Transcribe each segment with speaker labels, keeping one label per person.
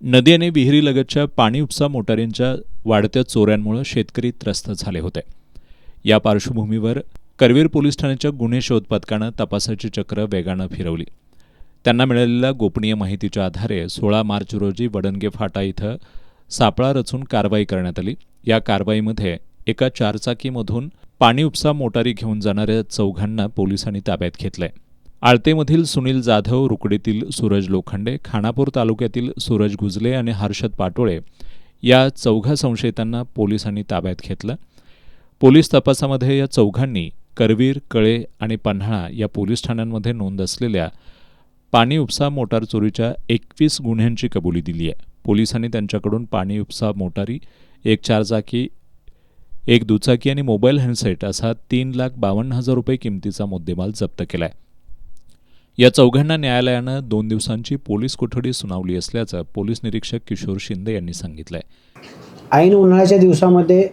Speaker 1: नदी आणि विहिरीलगतच्या पाणी उपसा मोटारींच्या वाढत्या चोऱ्यांमुळे शेतकरी त्रस्त झाले होते. या पार्श्वभूमीवर करवीर पोलीस ठाण्याच्या गुन्हे शोध पथकानं तपासाची चक्र वेगानं फिरवली. त्यांना मिळालेल्या गोपनीय माहितीच्या आधारे 16 मार्च रोजी वडणगे फाटा इथं सापळा रचून कारवाई करण्यात आली. या कारवाईमध्ये एका चारचाकीमधून पाणी उपसा मोटारी घेऊन जाणाऱ्या चौघांना पोलिसांनी ताब्यात घेतलंय. आळतेमधील सुनील जाधव, रुकडीतील सूरज लोखंडे, खानापूर तालुक्यातील सूरज गुजले आणि हर्षद पाटोळे या चौघा संशयितांना पोलिसांनी ताब्यात घेतलं. पोलीस तपासामध्ये या चौघांनी करवीर, कळे आणि पन्हाळा या पोलीस ठाण्यांमध्ये नोंद असलेल्या पाणी उपसा मोटार चोरीच्या 21 गुन्ह्यांची कबुली दिली आहे. पोलिसांनी त्यांच्याकडून पाणी उपसा मोटारी, एक चारचाकी, एक दुचाकी आणि मोबाईल हँडसेट असा 3,52,000 रुपये किमतीचा मुद्देमाल जप्त केलाय. या चौघांना न्यायालयानं 2 दिवसांची पोलीस कोठडी सुनावली असल्याचं पोलीस निरीक्षक किशोर शिंदे यांनी सांगितलंय.
Speaker 2: ऐन उन्हाळ्याच्या दिवसामध्ये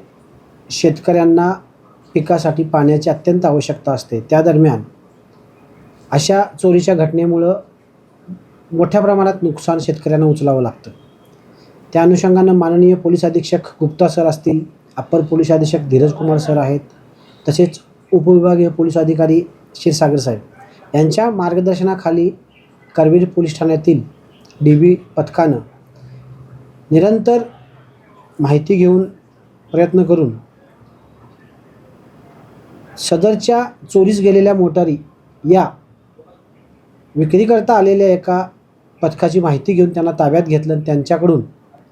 Speaker 2: शेतकऱ्यांना पिकासाठी पाण्याची अत्यंत आवश्यकता असते. त्या दरम्यान अशा चोरीच्या घटनेमुळं मोठ्या प्रमाणात नुकसान शेतकऱ्यांना उचलावं लागतं. त्या अनुषंगानं माननीय पोलीस अधीक्षक गुप्ता सर असतील, अप्पर पोलीस अधीक्षक धीरज कुमार सर आहेत, तसेच उपविभागीय पोलीस अधिकारी क्षीरसागर साहेब यांच्या मार्गदर्शनाखाली करवीर पोलीस ठाण्यातील DB पथकानं निरंतर माहिती घेऊन प्रयत्न करून सदरच्या चोरीस गेलेल्या मोटारी या विक्रीकरता आलेल्या एका पथकाची माहिती घेऊन त्यांना ताब्यात घेतलं. त्यांच्याकडून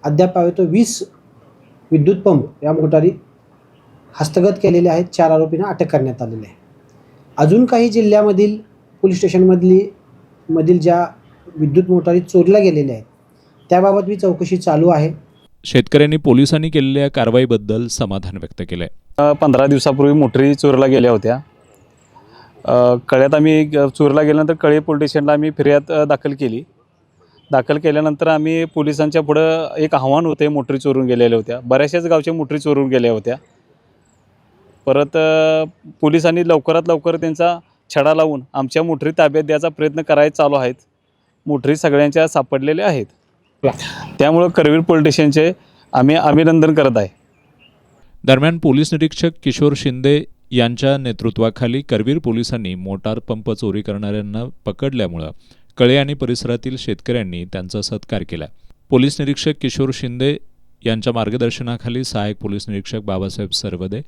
Speaker 2: अद्याप 20 विद्युत पंप या मोटारी हस्तगत केलेल्या आहेत. 4 आरोपींना अटक करण्यात आलेली आहे. अजून काही जिल्ह्यामधील पोलीस स्टेशनमधील ज्या विद्युत मोटारी चोरीला गेलेल्या आहेत त्याबाबत मी चौकशी चालू आहे.
Speaker 1: शेतकऱ्यांनी पोलिसांनी केलेल्या कारवाईबद्दल समाधान व्यक्त केलंय.
Speaker 3: 15 दिवसापूर्वी मोटरी चोरीला गेल्या होत्या. कळ्यात आम्ही चोरीला गेल्यानंतर कळे पोलीस स्टेशनला आम्ही फिर्याद दाखल केल्यानंतर आम्ही पोलिसांच्या पुढं एक आव्हान होते. मोटरी चोरून गेलेल्या होत्या. बऱ्याचशाच गावच्या मोटरी चोरून गेल्या होत्या. परत पोलिसांनी लवकरात लवकर त्यांचा छडा लावून आमच्या मोटरी ताब्यात द्यायचा प्रयत्न करायचा चालू आहेत. मोटरी सगळ्यांच्या सापडलेल्या आहेत. त्यामुळं करवीर पोलीस स्टेशनचे आम्ही अभिनंदन करत आहे.
Speaker 1: दरम्यान पोलीस निरीक्षक किशोर शिंदे यांच्या नेतृत्वाखाली करवीर पोलिसांनी मोटार पंप चोरी करणाऱ्यांना पकडल्यामुळं कळे आणि परिसरातील शेतकऱ्यांनी त्यांचा सत्कार केला. पोलीस निरीक्षक किशोर शिंदे यांच्या मार्गदर्शनाखाली सहाय्यक पोलीस निरीक्षक बाबासाहेब सरवदे,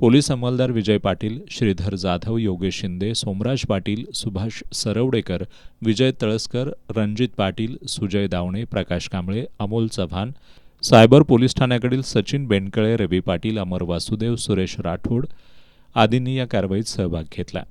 Speaker 1: पोलीस अंमलदार विजय पाटील, श्रीधर जाधव, योगेश शिंदे, सोमराज पाटील, सुभाष सरवडेकर, विजय तळसकर, रणजित पाटील, सुजय दावणे, प्रकाश कांबळे, अमोल चव्हाण, सायबर पोलीस ठाण्याकडील सचिन बेंडकळे, रवी पाटील, अमर वासुदेव, सुरेश राठोड आदींनी या कारवाईत सहभाग घेतला.